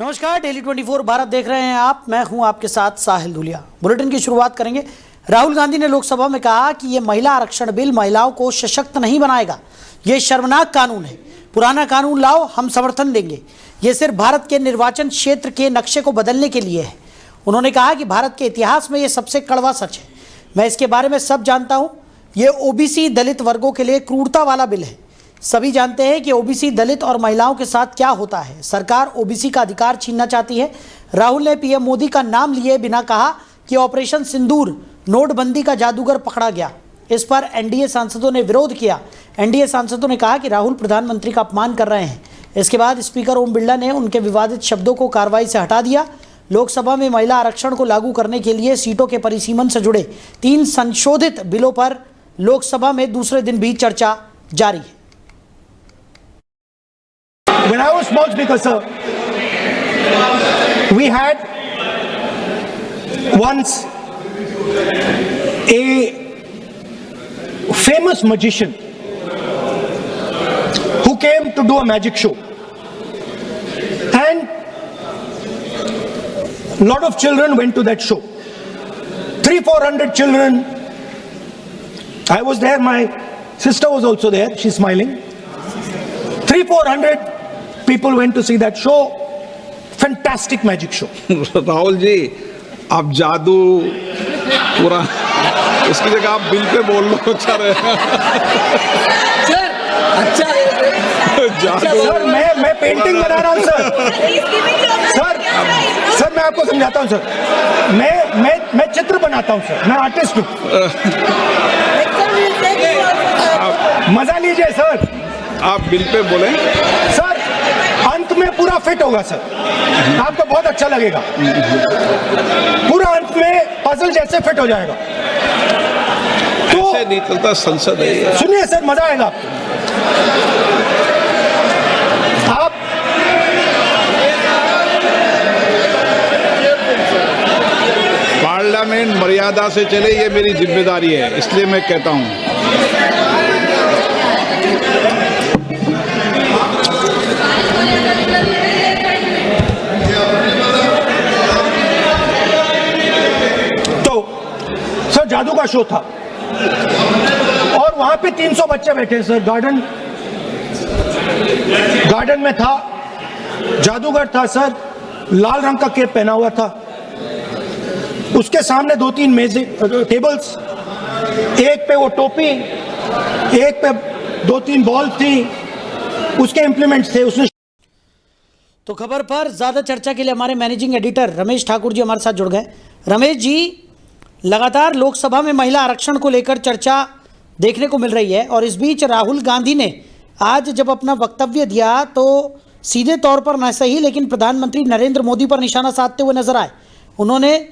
नमस्कार, डेली 24 भारत देख रहे हैं आप। मैं हूं आपके साथ साहिल धुलिया। बुलेटिन की शुरुआत करेंगे। राहुल गांधी ने लोकसभा में कहा कि यह महिला आरक्षण बिल महिलाओं को सशक्त नहीं बनाएगा। यह शर्मनाक कानून है। पुराना कानून लाओ, हम समर्थन देंगे। यह सिर्फ भारत के निर्वाचन क्षेत्र के नक्शे को बदलने के लिए है। उन्होंने कहा कि भारत के इतिहास में यह सबसे कड़वा सच है। मैं इसके बारे में सब जानता हूँ। ये ओबीसी दलित वर्गों के लिए क्रूरता वाला बिल है। सभी जानते हैं कि ओबीसी दलित और महिलाओं के साथ क्या होता है। सरकार ओबीसी का अधिकार छीनना चाहती है। राहुल ने पीएम मोदी का नाम लिए बिना कहा कि ऑपरेशन सिंदूर नोटबंदी का जादूगर पकड़ा गया। इस पर एनडीए सांसदों ने विरोध किया। एनडीए सांसदों ने कहा कि राहुल प्रधानमंत्री का अपमान कर रहे हैं। इसके बाद स्पीकर ओम बिरला ने उनके विवादित शब्दों को कार्रवाई से हटा दिया। लोकसभा में महिला आरक्षण को लागू करने के लिए सीटों के परिसीमन से जुड़े 3 संशोधित बिलों पर लोकसभा में दूसरे दिन भी चर्चा जारी है। When I was small speaker, sir, we had once a famous magician who came to do a magic show, and a lot of children went to that show. 300-400 children. I was there. My sister was also there. She's smiling. 300-400 people went to see that show. Fantastic magic show. Rahul ji, आप जादू पूरा उसकी जगह आप bill pay बोल लो। अच्छा रहे। Sir, अच्छा जादू। सर, मैं पेंटिंग बना रहा हूँ सर। सर मैं आपको समझाता हूँ सर। मैं चित्र बनाता हूँ सर। मैं आर्टिस्ट हूँ। मजा लीजिए सर। आप बिल पे बोले सर, अंत में पूरा फिट होगा सर। आपको बहुत अच्छा लगेगा। पूरा अंत में पजल जैसे फिट हो जाएगा। तो ऐसे नहीं चलता संसद है। सुनिए सर, मजा आएगा आप। पार्लियामेंट मर्यादा से चले, ये मेरी जिम्मेदारी है, इसलिए मैं कहता हूँ। जादू का शो था और वहां पे 300 बच्चे बैठे सर। गार्डन में था। जादूगर था सर, लाल रंग का कैप पहना हुआ था। उसके सामने 2-3 मेज़ें, टेबल्स, एक पे वो टोपी, एक पे 2-3 बॉल थी, उसके इंप्लीमेंट्स थे। उसने तो खबर पर ज्यादा चर्चा के लिए हमारे मैनेजिंग एडिटर रमेश ठाकुर जी हमारे साथ जुड़ गए। रमेश जी, लगातार लोकसभा में महिला आरक्षण को लेकर चर्चा देखने को मिल रही है और इस बीच राहुल गांधी ने आज जब अपना वक्तव्य दिया तो सीधे तौर पर न सही लेकिन प्रधानमंत्री नरेंद्र मोदी पर निशाना साधते हुए नजर आए। उन्होंने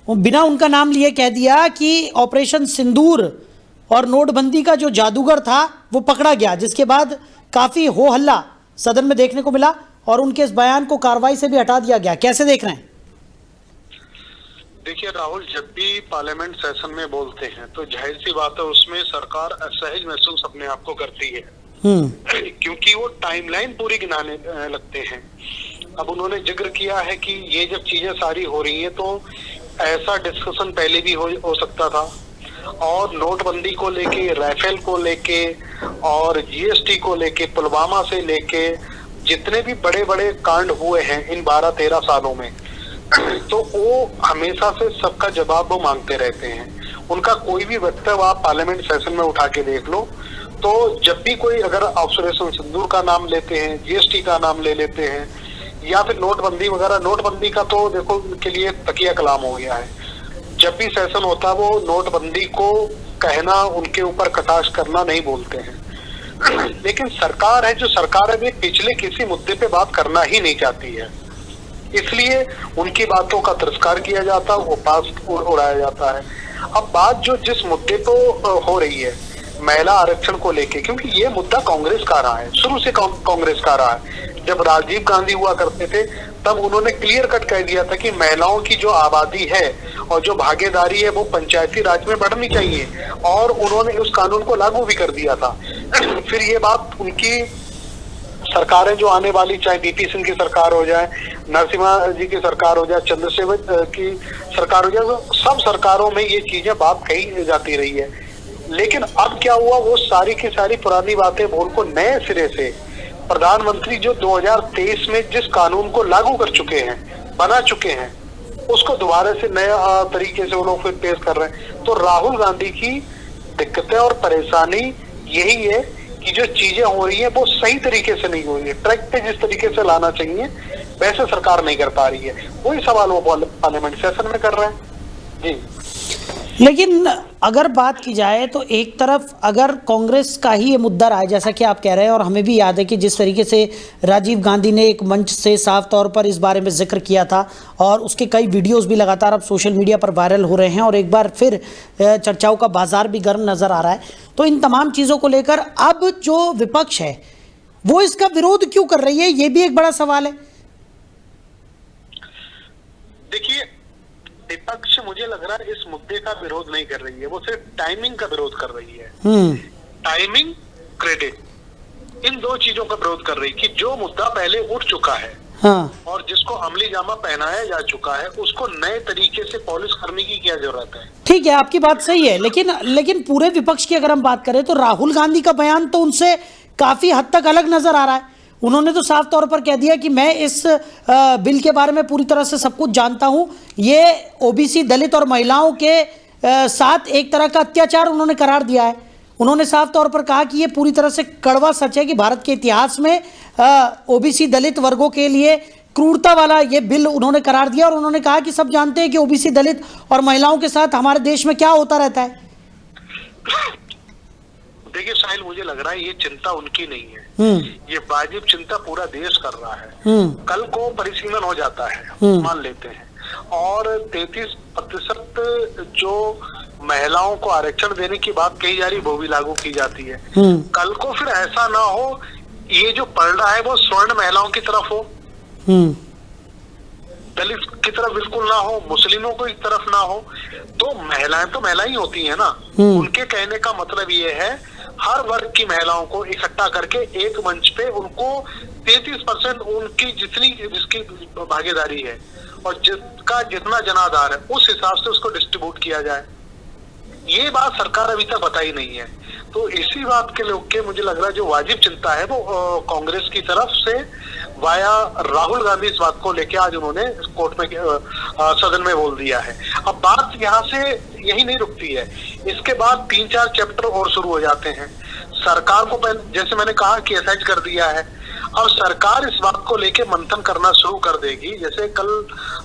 बिना उनका नाम लिए कह दिया कि ऑपरेशन सिंदूर और नोटबंदी का जो जादूगर था वो पकड़ा गया, जिसके बाद काफ़ी हो हल्ला सदन में देखने को मिला और उनके इस बयान को कार्रवाई से भी हटा दिया गया। कैसे देख रहे हैं? देखिए राहुल, जब भी पार्लियामेंट सेशन में बोलते हैं तो जाहिर सी बात है उसमें सरकार असहज महसूस अपने आप को करती है, क्योंकि वो टाइमलाइन पूरी गिनाने लगते हैं। अब उन्होंने जिक्र किया है कि ये जब चीजें सारी हो रही हैं तो ऐसा डिस्कशन पहले भी हो सकता था, और नोटबंदी को लेके, राफेल को लेके और जीएसटी को लेके, पुलवामा से लेके जितने भी बड़े बड़े कांड हुए हैं इन 12-13 सालों में, तो वो हमेशा से सबका जवाब वो मांगते रहते हैं। उनका कोई भी वक्तव्य आप पार्लियामेंट सेशन में उठा के देख लो तो जब भी कोई अगर ऑपरेशन सिंदूर का नाम लेते हैं, जीएसटी का नाम ले लेते हैं या फिर नोटबंदी वगैरह, नोटबंदी का तो देखो उनके लिए तकिया कलाम हो गया है। जब भी सेशन होता है वो नोटबंदी को कहना, उनके ऊपर कटाक्ष करना नहीं बोलते हैं। लेकिन सरकार है जो सरकार है, वे पिछले किसी मुद्दे पे बात करना ही नहीं चाहती है, इसलिए उनकी बातों का तिरस्कार किया जाता है, वो पास उड़ाया जाता है। अब बात जो जिस मुद्दे को हो रही है महिला आरक्षण को लेके, क्योंकि ये मुद्दा कांग्रेस का रहा है, शुरू से कांग्रेस का रहा है। जब राजीव गांधी हुआ करते थे तब उन्होंने क्लियर कट कह दिया था कि महिलाओं की जो आबादी है और जो भागीदारी है वो पंचायती राज में बढ़नी चाहिए, और उन्होंने उस कानून को लागू भी कर दिया था। फिर ये बात उनकी सरकारें जो आने वाली, चाहे DP सिंह की सरकार हो जाए, नरसिम्हा जी की सरकार हो जाए, चंद्रशेखर की सरकार हो जाए, तो सब सरकारों में ये चीजें बात कही जाती रही है। लेकिन अब क्या हुआ, वो सारी की सारी पुरानी बातें बोल को नए सिरे से प्रधानमंत्री जो 2023 में जिस कानून को लागू कर चुके हैं, बना चुके हैं, उसको दोबारा से नए तरीके से वो लोग फिर पेश कर रहे हैं। तो राहुल गांधी की दिक्कतें और परेशानी यही है कि जो चीजें हो रही है वो सही तरीके से नहीं हो रही है। ट्रैक पे जिस तरीके से लाना चाहिए वैसे सरकार नहीं कर पा रही है। वही सवाल वो पार्लियामेंट सेशन में कर रहे हैं जी। लेकिन अगर बात की जाए तो एक तरफ अगर कांग्रेस का ही ये मुद्दा रहा है, जैसा कि आप कह रहे हैं, और हमें भी याद है कि जिस तरीके से राजीव गांधी ने एक मंच से साफ तौर पर इस बारे में जिक्र किया था और उसके कई वीडियोस भी लगातार अब सोशल मीडिया पर वायरल हो रहे हैं और एक बार फिर चर्चाओं का बाजार भी गर्म नज़र आ रहा है। तो इन तमाम चीज़ों को लेकर अब जो विपक्ष है वो इसका विरोध क्यों कर रही है, ये भी एक बड़ा सवाल है। देखिए, विपक्ष मुझे लग रहा है इस मुद्दे का विरोध नहीं कर रही है, वो सिर्फ टाइमिंग का विरोध कर रही है। टाइमिंग, क्रेडिट, इन दो चीजों का विरोध कर रही है कि जो मुद्दा पहले उठ चुका है, हाँ, और जिसको अमली जामा पहनाया जा चुका है, उसको नए तरीके से पॉलिश करने की क्या जरूरत है। ठीक है, आपकी बात सही है, लेकिन पूरे विपक्ष की अगर हम बात करें तो राहुल गांधी का बयान तो उनसे काफी हद तक अलग नजर आ रहा है। उन्होंने तो साफ तौर पर कह दिया कि मैं इस बिल के बारे में पूरी तरह से सब कुछ जानता हूं, ये ओबीसी, दलित और महिलाओं के साथ एक तरह का अत्याचार उन्होंने करार दिया है। उन्होंने साफ तौर पर कहा कि ये पूरी तरह से कड़वा सच है कि भारत के इतिहास में ओबीसी दलित वर्गों के लिए क्रूरता वाला ये बिल उन्होंने करार दिया। और उन्होंने कहा कि सब जानते हैं कि ओबीसी, दलित और महिलाओं के साथ हमारे देश में क्या होता रहता है। देखिए साहिल, मुझे लग रहा है ये चिंता उनकी नहीं है, ये वाजिब चिंता पूरा देश कर रहा है। कल को परिसीमन हो जाता है, मान लेते हैं, और 33% जो महिलाओं को आरक्षण देने की बात कही जा रही वो भी लागू की जाती है। कल को फिर ऐसा ना हो ये जो पढ़ रहा है वो स्वर्ण महिलाओं की तरफ हो, दलित की तरफ बिल्कुल ना हो, मुस्लिमों की तरफ ना हो। तो महिलाएं ही होती है ना। उनके कहने का मतलब ये है हर वर्ग की महिलाओं को इकट्ठा करके एक मंच पे उनको 33% उनकी जिसकी भागीदारी है और जिसका जितना जनाधार है उस हिसाब से उसको डिस्ट्रीब्यूट किया जाए। ये बात सरकार अभी तक बताई नहीं है। तो इसी बात के लोग के मुझे लग रहा है जो वाजिब चिंता है वो कांग्रेस की तरफ से वाया राहुल गांधी इस बात को लेके आज उन्होंने कोर्ट में सदन में बोल दिया है। अब बात यहाँ से यही नहीं रुकती है, इसके बाद 3-4 चैप्टर और शुरू हो जाते हैं। सरकार को पहले, जैसे मैंने कहा कि एसआईटी कर दिया है, अब सरकार इस बात को लेके मंथन करना शुरू कर देगी। जैसे कल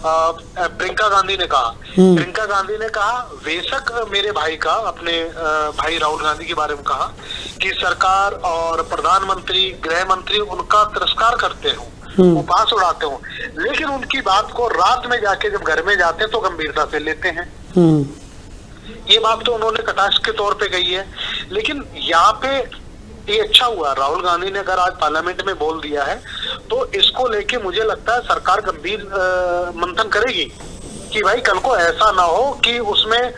प्रियंका गांधी ने कहा बेशक मेरे भाई का, अपने भाई राहुल गांधी के बारे में कहा कि सरकार और प्रधानमंत्री, गृह मंत्री उनका तिरस्कार करते हो, उपहास उड़ाते हो, लेकिन उनकी बात को रात में जाके जब घर में जाते हैं तो गंभीरता से लेते हैं। ये बात तो उन्होंने कटाक्ष के तौर पे कही है। लेकिन यहाँ पे ये अच्छा हुआ राहुल गांधी ने अगर आज पार्लियामेंट में बोल दिया है तो इसको लेके मुझे लगता है सरकार गंभीर मंथन करेगी कि भाई कल को ऐसा ना हो कि उसमें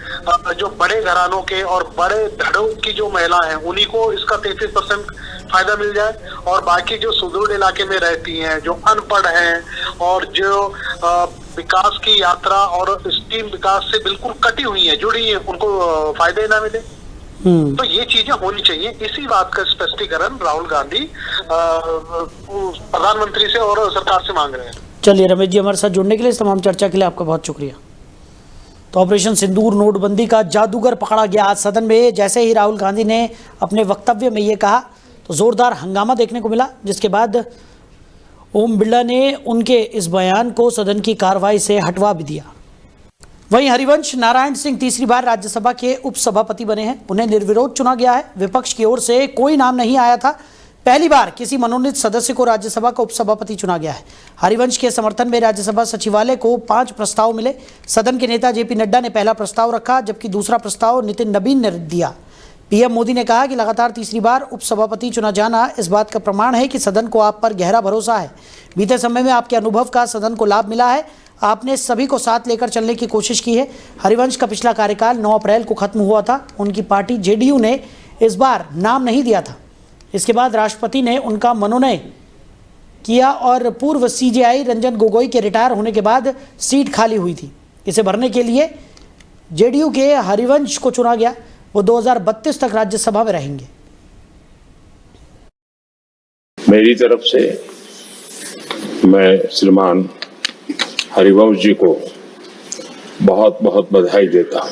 जो बड़े घरानों के और बड़े धड़ों की जो महिला हैं उन्हीं को इसका 33% फायदा मिल जाए और बाकी जो सुदूर इलाके में रहती हैं, जो अनपढ़ हैं और जो विकास की यात्रा और स्टीम विकास से बिल्कुल कटी हुई है, जुड़ी है, उनको फायदे ना मिले। तो ये चीजें होनी चाहिए। इसी बात का स्पष्टीकरण राहुल गांधी प्रधानमंत्री से और सरकार से मांग रहे हैं। चलिए रमेश जी, हमारे साथ जुड़ने के लिए, इस तमाम चर्चा के लिए आपका बहुत शुक्रिया। तो ऑपरेशन सिंदूर, नोटबंदी का जादूगर पकड़ा गया। आज सदन में जैसे ही राहुल गांधी ने अपने वक्तव्य में ये कहा तो जोरदार हंगामा देखने को मिला, जिसके बाद ओम बिरला ने उनके इस बयान को सदन की कार्रवाई से हटवा भी दिया। वहीं हरिवंश नारायण सिंह तीसरी बार राज्यसभा के उपसभापति बने हैं। उन्हें निर्विरोध चुना गया है। विपक्ष की ओर से कोई नाम नहीं आया था। पहली बार किसी मनोनीत सदस्य को राज्यसभा का उपसभापति चुना गया है। हरिवंश के समर्थन में राज्यसभा सचिवालय को 5 प्रस्ताव मिले। सदन के नेता जेपी नड्डा ने पहला प्रस्ताव रखा, जबकि दूसरा प्रस्ताव नितिन नबीन ने दिया। पीएम मोदी ने कहा कि लगातार तीसरी बार उपसभापति चुना जाना इस बात का प्रमाण है कि सदन को आप पर गहरा भरोसा है। बीते समय में आपके अनुभव का सदन को लाभ मिला है। आपने सभी को साथ लेकर चलने की कोशिश की है। हरिवंश का पिछला कार्यकाल 9 अप्रैल को खत्म हुआ था। उनकी पार्टी जेडीयू ने इस बार नाम नहीं दिया था। इसके बाद राष्ट्रपति ने उनका मनोनयन किया और पूर्व सीजेआई रंजन गोगोई के रिटायर होने के बाद सीट खाली हुई थी। इसे भरने के लिए जेडीयू के हरिवंश को चुना गया। वो 2032 तक राज्यसभा में रहेंगे। मेरी तरफ से मैं श्रीमान हरिवंश जी को बहुत बहुत बधाई देता हूं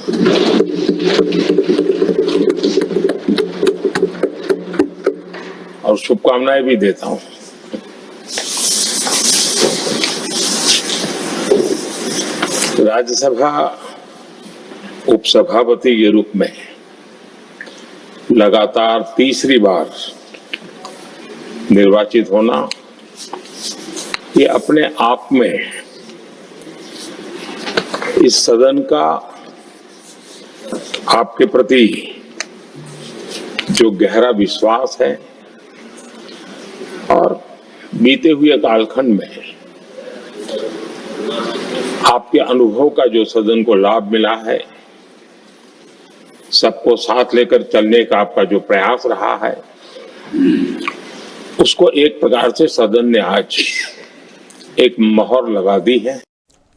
और शुभकामनाएं भी देता हूं। राज्यसभा उपसभापति के रूप में लगातार तीसरी बार निर्वाचित होना, ये अपने आप में इस सदन का आपके प्रति जो गहरा विश्वास है और बीते हुए कालखंड में आपके अनुभव का जो सदन को लाभ मिला है, सबको साथ लेकर चलने का आपका जो प्रयास रहा है, उसको एक प्रकार से सदन ने आज एक मोहर लगा दी है।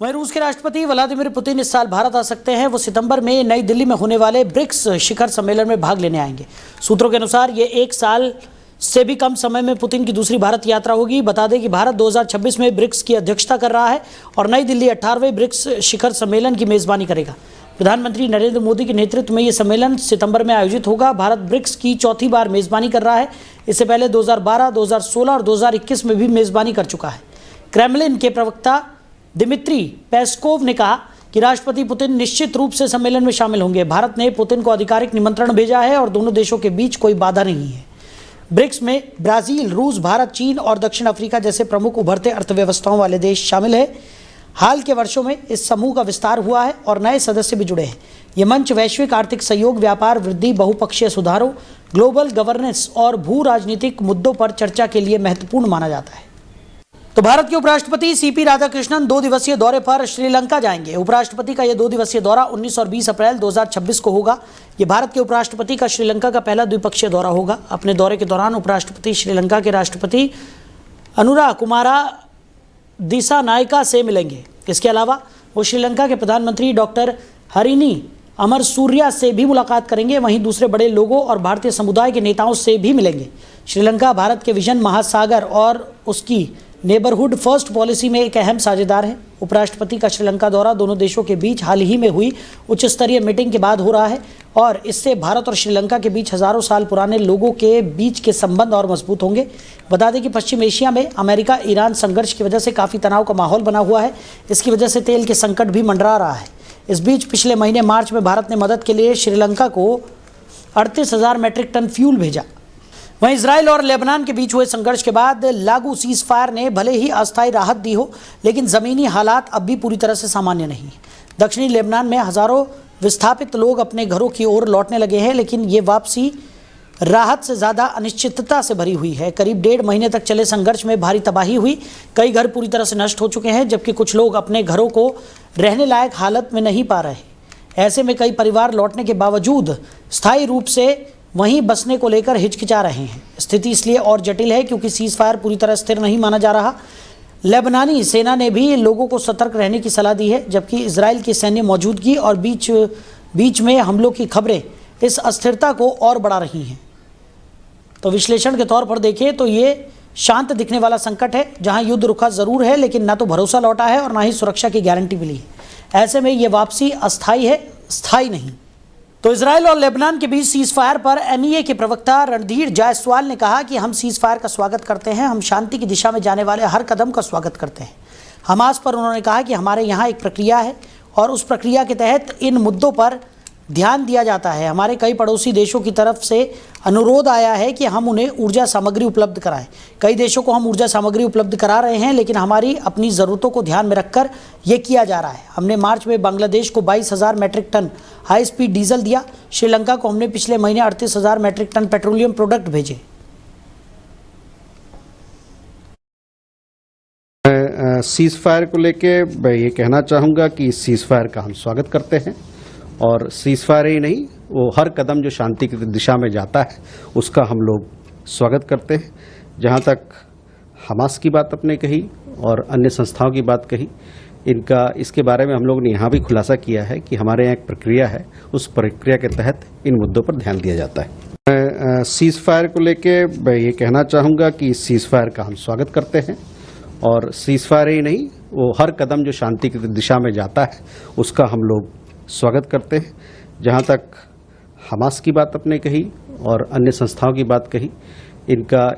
वहीं रूस के राष्ट्रपति व्लादिमीर पुतिन इस साल भारत आ सकते हैं। वो सितंबर में नई दिल्ली में होने वाले ब्रिक्स शिखर सम्मेलन में भाग लेने आएंगे। सूत्रों के अनुसार ये 1 साल से भी कम समय में पुतिन की दूसरी भारत यात्रा होगी। बता दें कि भारत 2026 में ब्रिक्स की अध्यक्षता कर रहा है और नई दिल्ली 18वें ब्रिक्स शिखर सम्मेलन की मेजबानी करेगा। प्रधानमंत्री नरेंद्र मोदी के नेतृत्व में ये सम्मेलन सितंबर में आयोजित होगा। भारत ब्रिक्स की चौथी बार मेजबानी कर रहा है। इससे पहले 2012, 2016 और 2021 में भी मेजबानी कर चुका है। क्रेमलिन के प्रवक्ता दिमित्री पेस्कोव ने कहा कि राष्ट्रपति पुतिन निश्चित रूप से सम्मेलन में शामिल होंगे। भारत ने पुतिन को आधिकारिक निमंत्रण भेजा है और दोनों देशों के बीच कोई बाधा नहीं है। ब्रिक्स में ब्राजील, रूस, भारत, चीन और दक्षिण अफ्रीका जैसे प्रमुख उभरते अर्थव्यवस्थाओं वाले देश शामिल हैं। हाल के वर्षों में इस समूह का विस्तार हुआ है और नए सदस्य भी जुड़े हैं। ये मंच वैश्विक आर्थिक सहयोग, व्यापार वृद्धि, बहुपक्षीय सुधारों, ग्लोबल गवर्नेंस और भू राजनीतिक मुद्दों पर चर्चा के लिए महत्वपूर्ण माना जाता है। तो भारत के उपराष्ट्रपति सीपी राधाकृष्णन 2 दिवसीय दौरे पर श्रीलंका जाएंगे। उपराष्ट्रपति का यह 2 दिवसीय दौरा 19 और 20 अप्रैल 2026 को होगा। ये भारत के उपराष्ट्रपति का श्रीलंका का पहला द्विपक्षीय दौरा होगा। अपने दौरे के दौरान उपराष्ट्रपति श्रीलंका के राष्ट्रपति अनुरा कुमारा दिसानायका से मिलेंगे। इसके अलावा वो श्रीलंका के प्रधानमंत्री डॉक्टर हरिनी अमरसूरिया से भी मुलाकात करेंगे। वहीं दूसरे बड़े लोगों और भारतीय समुदाय के नेताओं से भी मिलेंगे। श्रीलंका भारत के विजन महासागर और उसकी नेबरहुड फर्स्ट पॉलिसी में एक अहम साझेदार है। उपराष्ट्रपति का श्रीलंका दौरा दोनों देशों के बीच हाल ही में हुई उच्च स्तरीय मीटिंग के बाद हो रहा है और इससे भारत और श्रीलंका के बीच हजारों साल पुराने लोगों के बीच के संबंध और मजबूत होंगे। बता दें कि पश्चिम एशिया में अमेरिका ईरान संघर्ष की वजह से काफ़ी तनाव का माहौल बना हुआ है। इसकी वजह से तेल के संकट भी मंडरा रहा है। इस बीच पिछले महीने मार्च में भारत ने मदद के लिए श्रीलंका को 38,000 मैट्रिक टन फ्यूल भेजा। वहीं इजराइल और लेबनान के बीच हुए संघर्ष के बाद लागू सीज फायर ने भले ही अस्थायी राहत दी हो, लेकिन ज़मीनी हालात अब भी पूरी तरह से सामान्य नहीं है। दक्षिणी लेबनान में हज़ारों विस्थापित लोग अपने घरों की ओर लौटने लगे हैं, लेकिन ये वापसी राहत से ज़्यादा अनिश्चितता से भरी हुई है। करीब 1.5 महीने तक चले संघर्ष में भारी तबाही हुई। कई घर पूरी तरह से नष्ट हो चुके हैं, जबकि कुछ लोग अपने घरों को रहने लायक हालत में नहीं पा रहे। ऐसे में कई परिवार लौटने के बावजूद स्थायी रूप से वहीं बसने को लेकर हिचकिचा रहे हैं। स्थिति इसलिए और जटिल है क्योंकि सीज फायर पूरी तरह स्थिर नहीं माना जा रहा। लेबनानी सेना ने भी लोगों को सतर्क रहने की सलाह दी है, जबकि इजराइल की सैन्य मौजूदगी और बीच में हमलों की खबरें इस अस्थिरता को और बढ़ा रही हैं। तो विश्लेषण के तौर पर देखें तो ये शांत दिखने वाला संकट है, जहां युद्ध रुका जरूर है, लेकिन ना तो भरोसा लौटा है और ना ही सुरक्षा की गारंटी मिली है। ऐसे में ये वापसी अस्थायी है, स्थायी नहीं। तो इजराइल और लेबनान के बीच सीज फायर पर एमईए के प्रवक्ता रणधीर जायसवाल ने कहा कि हम सीज फायर का स्वागत करते हैं। हम शांति की दिशा में जाने वाले हर कदम का स्वागत करते हैं। हमास पर उन्होंने कहा कि हमारे यहाँ एक प्रक्रिया है और उस प्रक्रिया के तहत इन मुद्दों पर ध्यान दिया जाता है। हमारे कई पड़ोसी देशों की तरफ से अनुरोध आया है कि हम उन्हें ऊर्जा सामग्री उपलब्ध कराएं। कई देशों को हम ऊर्जा सामग्री उपलब्ध करा रहे हैं, लेकिन हमारी अपनी ज़रूरतों को ध्यान में रखकर ये किया जा रहा है। हमने मार्च में बांग्लादेश को 22,000 matric ton high speed diesel दिया। श्रीलंका को हमने पिछले महीने 38,000 मैट्रिक टन पेट्रोलियम प्रोडक्ट भेजे। मैं सीज फायर को लेके मैं ये कहना चाहूँगा कि इस सीज फायर का हम स्वागत करते हैं और सीज फायर ही नहीं, वो हर कदम जो शांति की दिशा में जाता है उसका हम लोग स्वागत करते हैं। जहाँ तक हमास की बात आपने कही और अन्य संस्थाओं की बात कही। इसके बारे में हम लोगों ने यहाँ भी खुलासा किया है कि हमारे यहाँ एक प्रक्रिया है, उस प्रक्रिया के तहत इन मुद्दों पर ध्यान दिया जाता है। मैं सीज फायर को लेके मैं ये कहना चाहूँगा कि सीज फायर का हम स्वागत करते हैं और सीज फायर ही नहीं, वो हर कदम जो शांति की दिशा में जाता है उसका हम लोग स्वागत करते हैं। जहाँ तक हमास की बात आपने कही और अन्य संस्थाओं की बात कही,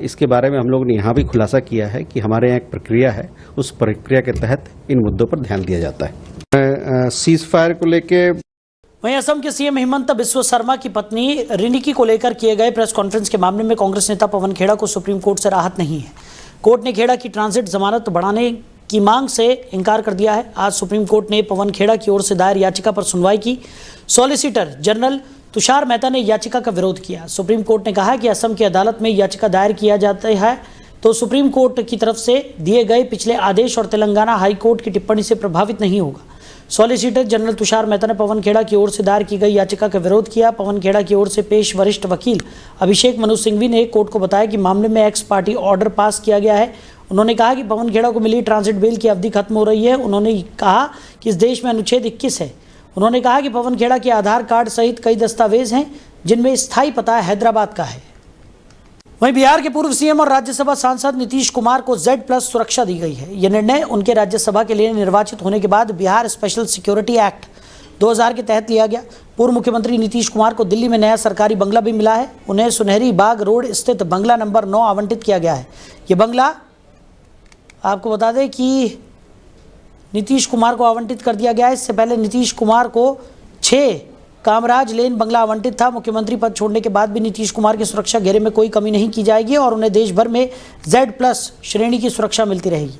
इसके बारे में हम लोगों ने यहाँ भी खुलासा किया है कि हमारे यहाँ एक प्रक्रिया है, उस प्रक्रिया के तहत इन मुद्दों पर ध्यान दिया जाता है। मैं सीज फायर को लेके वहीं असम के सीएम हिमंत बिस्वा शर्मा की पत्नी रिनिकी को लेकर किए गए प्रेस कॉन्फ्रेंस के मामले में कांग्रेस नेता पवन खेड़ा को सुप्रीम कोर्ट से राहत नहीं है। कोर्ट ने खेड़ा की ट्रांजिट जमानत बढ़ाने की मांग से इनकार कर दिया है। आज सुप्रीम कोर्ट ने पवन खेड़ा की ओर से दायर याचिका पर सुनवाई की। सॉलिसिटर जनरल तुषार मेहता ने याचिका का विरोध किया। सुप्रीम कोर्ट ने कहा कि असम की अदालत में याचिका दायर किया जाता है तो सुप्रीम कोर्ट की तरफ से दिए गए पिछले आदेश और तेलंगाना हाई कोर्ट की टिप्पणी से प्रभावित नहीं होगा। सॉलिसिटर जनरल तुषार मेहता ने पवन खेड़ा की ओर से दायर की गई याचिका का विरोध किया। पवन खेड़ा की ओर से पेश वरिष्ठ वकील अभिषेक मनु सिंघवी ने कोर्ट को बताया कि मामले में एक्स पार्टी ऑर्डर पास किया गया है। उन्होंने कहा कि पवन खेड़ा को मिली ट्रांजिट बेल की अवधि खत्म हो रही है। उन्होंने कहा कि इस देश में अनुच्छेद 21 है। उन्होंने कहा कि पवन खेड़ा के आधार कार्ड सहित कई दस्तावेज हैं जिनमें स्थायी पता हैदराबाद का है। वहीं बिहार के पूर्व सीएम और राज्यसभा सांसद नीतीश कुमार को Z+ सुरक्षा दी गई है। यह निर्णय उनके राज्यसभा के लिए निर्वाचित होने के बाद बिहार स्पेशल सिक्योरिटी एक्ट 2000 के तहत लिया गया। पूर्व मुख्यमंत्री नीतीश कुमार को दिल्ली में नया सरकारी बंगला भी मिला है। उन्हें सुनहरी बाग रोड स्थित बंगला नंबर 9 आवंटित किया गया है। ये बंगला आपको बता दें कि नीतीश कुमार को आवंटित कर दिया गया है। इससे पहले नीतीश कुमार को 6 कामराज लेन बंगला आवंटित था। मुख्यमंत्री पद छोड़ने के बाद भी नीतीश कुमार की सुरक्षा घेरे में कोई कमी नहीं की जाएगी और उन्हें देश भर में Z+ श्रेणी की सुरक्षा मिलती रहेगी।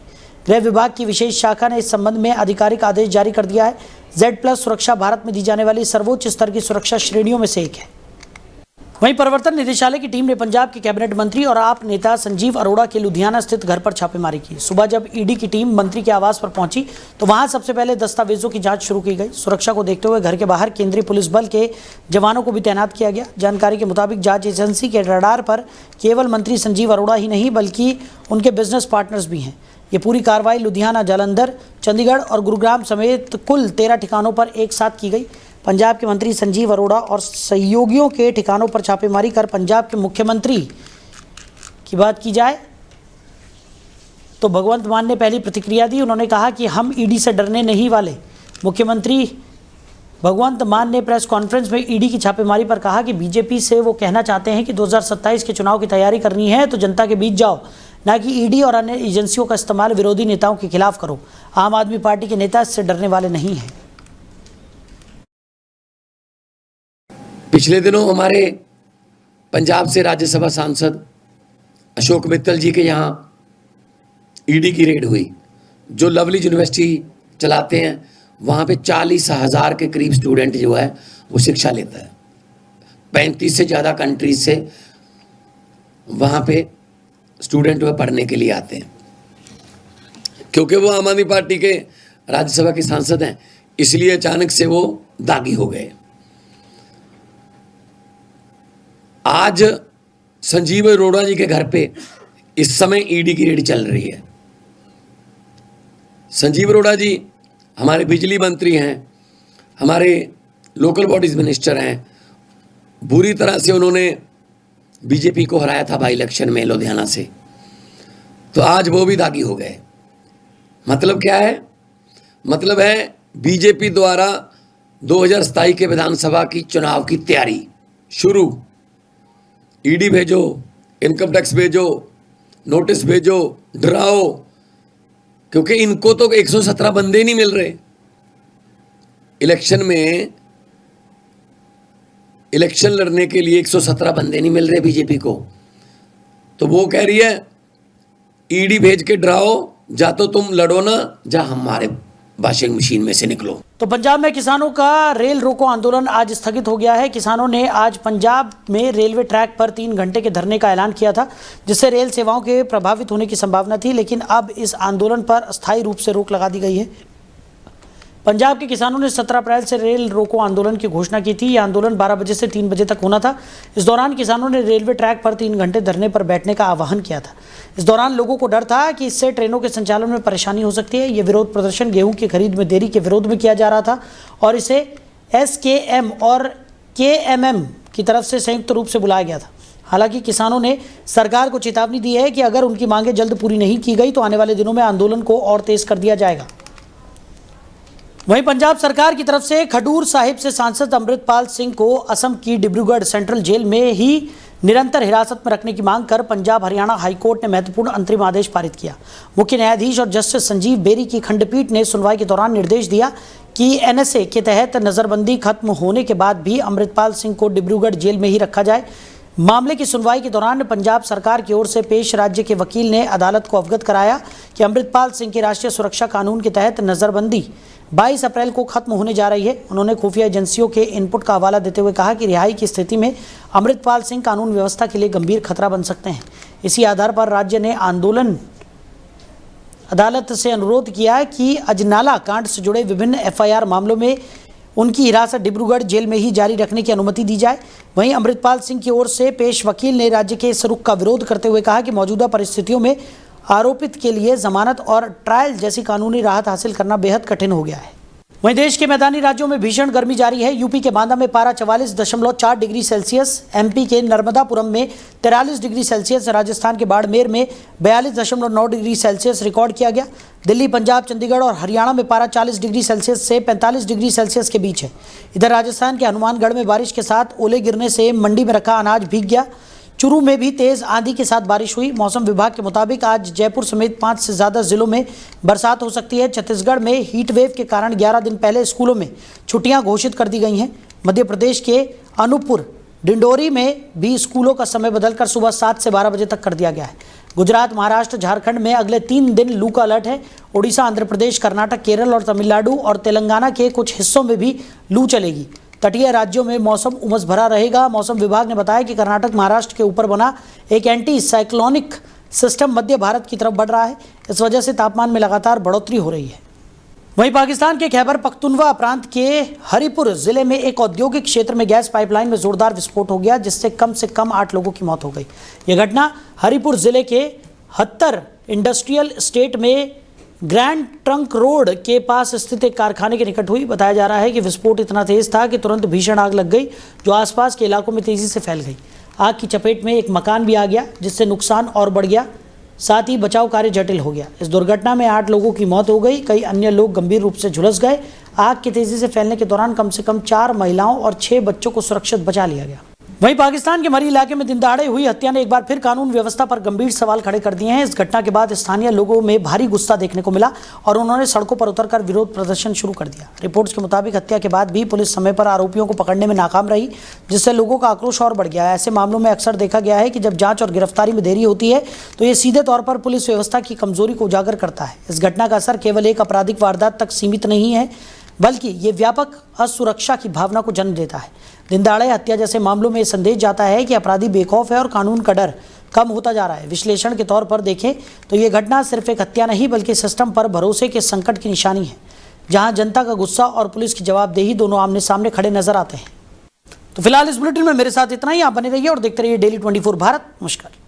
गृह विभाग की विशेष शाखा ने इस संबंध में आधिकारिक आदेश जारी कर दिया है। Z+ सुरक्षा भारत में दी जाने वाली सर्वोच्च स्तर की सुरक्षा श्रेणियों में से एक है। वहीं प्रवर्तन निदेशालय की टीम ने पंजाब के कैबिनेट मंत्री और आप नेता संजीव अरोड़ा के लुधियाना स्थित घर पर छापेमारी की। सुबह जब ईडी की टीम मंत्री के आवास पर पहुंची तो वहां सबसे पहले दस्तावेजों की जांच शुरू की गई। सुरक्षा को देखते हुए घर के बाहर केंद्रीय पुलिस बल के जवानों को भी तैनात किया गया। जानकारी के मुताबिक जांच एजेंसी के रडार पर केवल मंत्री संजीव अरोड़ा ही नहीं बल्कि उनके बिजनेस पार्टनर्स भी हैं। ये पूरी कार्रवाई लुधियाना, जालंधर, चंडीगढ़ और गुरुग्राम समेत कुल 13 ठिकानों पर एक साथ की गई। पंजाब के मंत्री संजीव अरोड़ा और सहयोगियों के ठिकानों पर छापेमारी कर पंजाब के मुख्यमंत्री की बात की जाए तो भगवंत मान ने पहली प्रतिक्रिया दी। उन्होंने कहा कि हम ईडी से डरने नहीं वाले। मुख्यमंत्री भगवंत मान ने प्रेस कॉन्फ्रेंस में ईडी की छापेमारी पर कहा कि बीजेपी से वो कहना चाहते हैं कि 2027 के चुनाव की तैयारी करनी है तो जनता के बीच जाओ, ना कि ईडी और अन्य एजेंसियों का इस्तेमाल विरोधी नेताओं के खिलाफ करो। आम आदमी पार्टी के नेता इससे डरने वाले नहीं हैं। पिछले दिनों हमारे पंजाब से राज्यसभा सांसद अशोक मित्तल जी के यहाँ ईडी की रेड हुई। जो लवली यूनिवर्सिटी चलाते हैं वहाँ पे 40,000 के करीब स्टूडेंट जो है वो शिक्षा लेता है। 35 से ज़्यादा कंट्रीज से वहाँ पे स्टूडेंट वह पढ़ने के लिए आते हैं। क्योंकि वो आम आदमी पार्टी के राज्यसभा के सांसद हैं इसलिए अचानक से वो दागी हो गए। आज संजीव अरोड़ा जी के घर पे इस समय ईडी की रेड चल रही है। संजीव अरोड़ा जी हमारे बिजली मंत्री हैं, हमारे लोकल बॉडीज मिनिस्टर हैं। बुरी तरह से उन्होंने बीजेपी को हराया था बाई इलेक्शन में लुधियाना से, तो आज वो भी दागी हो गए। मतलब क्या है? मतलब है बीजेपी द्वारा 2027 के विधानसभा की चुनाव की तैयारी शुरू। ईडी भेजो, इनकम टैक्स भेजो, नोटिस भेजो, डराओ, क्योंकि इनको तो 117 बंदे नहीं मिल रहे। इलेक्शन में इलेक्शन लड़ने के लिए 117 बंदे नहीं मिल रहे बीजेपी को, तो वो कह रही है ईडी भेज के डराओ, जा तो तुम लड़ो ना, जा हमारे वॉशिंग मशीन में से निकलो। तो पंजाब में किसानों का रेल रोको आंदोलन आज स्थगित हो गया है। किसानों ने आज पंजाब में रेलवे ट्रैक पर 3 घंटे के धरने का ऐलान किया था, जिससे रेल सेवाओं के प्रभावित होने की संभावना थी, लेकिन अब इस आंदोलन पर अस्थायी रूप से रोक लगा दी गई है। पंजाब के किसानों ने 17 अप्रैल से रेल रोको आंदोलन की घोषणा की थी। यह आंदोलन 12 बजे से 3 बजे तक होना था। इस दौरान किसानों ने रेलवे ट्रैक पर 3 घंटे धरने पर बैठने का आह्वान किया था। इस दौरान लोगों को डर था कि इससे ट्रेनों के संचालन में परेशानी हो सकती है। ये विरोध प्रदर्शन गेहूं की खरीद में देरी के विरोध में किया जा रहा था और इसे SKM और KMM की तरफ से संयुक्त रूप से बुलाया गया था। हालांकि किसानों ने सरकार को चेतावनी दी है कि अगर उनकी मांगें जल्द पूरी नहीं की गई तो आने वाले दिनों में आंदोलन को और तेज कर दिया जाएगा। वहीं पंजाब सरकार की तरफ से खडूर साहिब से सांसद अमृतपाल सिंह को असम की डिब्रूगढ़ सेंट्रल जेल में ही निरंतर हिरासत में रखने की मांग कर पंजाब हरियाणा हाईकोर्ट ने महत्वपूर्ण अंतरिम आदेश पारित किया। मुख्य न्यायाधीश और जस्टिस संजीव बेरी की खंडपीठ ने सुनवाई के दौरान निर्देश दिया कि NSA के तहत नज़रबंदी खत्म होने के बाद भी अमृतपाल सिंह को डिब्रूगढ़ जेल में ही रखा जाए। मामले की सुनवाई के दौरान पंजाब सरकार की ओर से पेश राज्य के वकील ने अदालत को अवगत कराया कि अमृतपाल सिंह की राष्ट्रीय सुरक्षा कानून के तहत नज़रबंदी 22 अप्रैल को खत्म होने जा रही है। उन्होंने खुफिया एजेंसियों के इनपुट का हवाला देते हुए कहा कि रिहाई की स्थिति में अमृतपाल सिंह कानून व्यवस्था के लिए गंभीर खतरा बन सकते हैं। इसी आधार पर राज्य ने आंदोलन अदालत से अनुरोध किया कि अजनाला कांड से जुड़े विभिन्न FIR मामलों में उनकी हिरासत डिब्रूगढ़ जेल में ही जारी रखने की अनुमति दी जाए। वहीं अमृतपाल सिंह की ओर से पेश वकील ने राज्य के इस रुख का विरोध करते हुए कहा कि मौजूदा परिस्थितियों में आरोपित के लिए जमानत और ट्रायल जैसी कानूनी राहत हासिल करना बेहद कठिन हो गया है। वहीं देश के मैदानी राज्यों में भीषण गर्मी जारी है। यूपी के बांदा में पारा 44.4 डिग्री सेल्सियस, MP के नर्मदापुरम में 43 डिग्री सेल्सियस, राजस्थान के बाड़मेर में 42.9 डिग्री सेल्सियस रिकॉर्ड किया गया। दिल्ली, पंजाब, चंडीगढ़ और हरियाणा में पारा 40 डिग्री सेल्सियस से 45 डिग्री सेल्सियस के बीच है। इधर राजस्थान के हनुमानगढ़ में बारिश के साथ ओले गिरने से मंडी में रखा अनाज भीग गया। चूरू में भी तेज आंधी के साथ बारिश हुई। मौसम विभाग के मुताबिक आज जयपुर समेत 5 से ज़्यादा जिलों में बरसात हो सकती है। छत्तीसगढ़ में हीट वेव के कारण 11 दिन पहले स्कूलों में छुट्टियां घोषित कर दी गई हैं। मध्य प्रदेश के अनूपपुर, डिंडोरी में भी स्कूलों का समय बदलकर सुबह 7 से 12 बजे तक कर दिया गया है। गुजरात, महाराष्ट्र, झारखंड में अगले 3 दिन लू का अलर्ट है। ओडिशा, आंध्र प्रदेश, कर्नाटक, केरल और तमिलनाडु और तेलंगाना के कुछ हिस्सों में भी लू चलेगी। तटीय राज्यों में मौसम उमस भरा रहेगा। मौसम विभाग ने बताया कि कर्नाटक, महाराष्ट्र के ऊपर बना एक एंटी साइक्लोनिक सिस्टम मध्य भारत की तरफ बढ़ रहा है। इस वजह से तापमान में लगातार बढ़ोतरी हो रही है। वहीं पाकिस्तान के खैबर पख्तूनवा प्रांत के हरिपुर जिले में एक औद्योगिक क्षेत्र में गैस पाइपलाइन में जोरदार विस्फोट हो गया, जिससे कम से कम 8 लोगों की मौत हो गई। यह घटना हरिपुर जिले के हत्तर इंडस्ट्रियल एस्टेट में ग्रैंड ट्रंक रोड के पास स्थित एक कारखाने के निकट हुई। बताया जा रहा है कि विस्फोट इतना तेज था कि तुरंत भीषण आग लग गई, जो आसपास के इलाकों में तेजी से फैल गई। आग की चपेट में एक मकान भी आ गया, जिससे नुकसान और बढ़ गया। साथ ही बचाव कार्य जटिल हो गया। इस दुर्घटना में 8 लोगों की मौत हो गई, कई अन्य लोग गंभीर रूप से झुलस गए। आग के तेजी से फैलने के दौरान कम से कम 4 महिलाओं और 6 बच्चों को सुरक्षित बचा लिया गया। वहीं पाकिस्तान के मरी इलाके में दिनदहाड़े हुई हत्या ने एक बार फिर कानून व्यवस्था पर गंभीर सवाल खड़े कर दिए हैं। इस घटना के बाद स्थानीय लोगों में भारी गुस्सा देखने को मिला और उन्होंने सड़कों पर उतरकर विरोध प्रदर्शन शुरू कर दिया। रिपोर्ट्स के मुताबिक हत्या के बाद भी पुलिस समय पर आरोपियों को पकड़ने में नाकाम रही, जिससे लोगों का आक्रोश और बढ़ गया। ऐसे मामलों में अक्सर देखा गया है कि जब जांच और गिरफ्तारी में देरी होती है तो ये सीधे तौर पर पुलिस व्यवस्था की कमजोरी को उजागर करता है। इस घटना का असर केवल एक आपराधिक वारदात तक सीमित नहीं है, बल्कि ये व्यापक असुरक्षा की भावना को जन्म देता है। दिनदहाड़े हत्या जैसे मामलों में संदेश जाता है कि अपराधी बेखौफ है और कानून का डर कम होता जा रहा है। विश्लेषण के तौर पर देखें तो ये घटना सिर्फ एक हत्या नहीं, बल्कि सिस्टम पर भरोसे के संकट की निशानी है, जहां जनता का गुस्सा और पुलिस की जवाबदेही दोनों आमने सामने खड़े नजर आते हैं। तो फिलहाल इस बुलेटिन में मेरे साथ इतना ही। आप बने रहिए और देखते रहिए डेली 24 भारत। नमस्कार।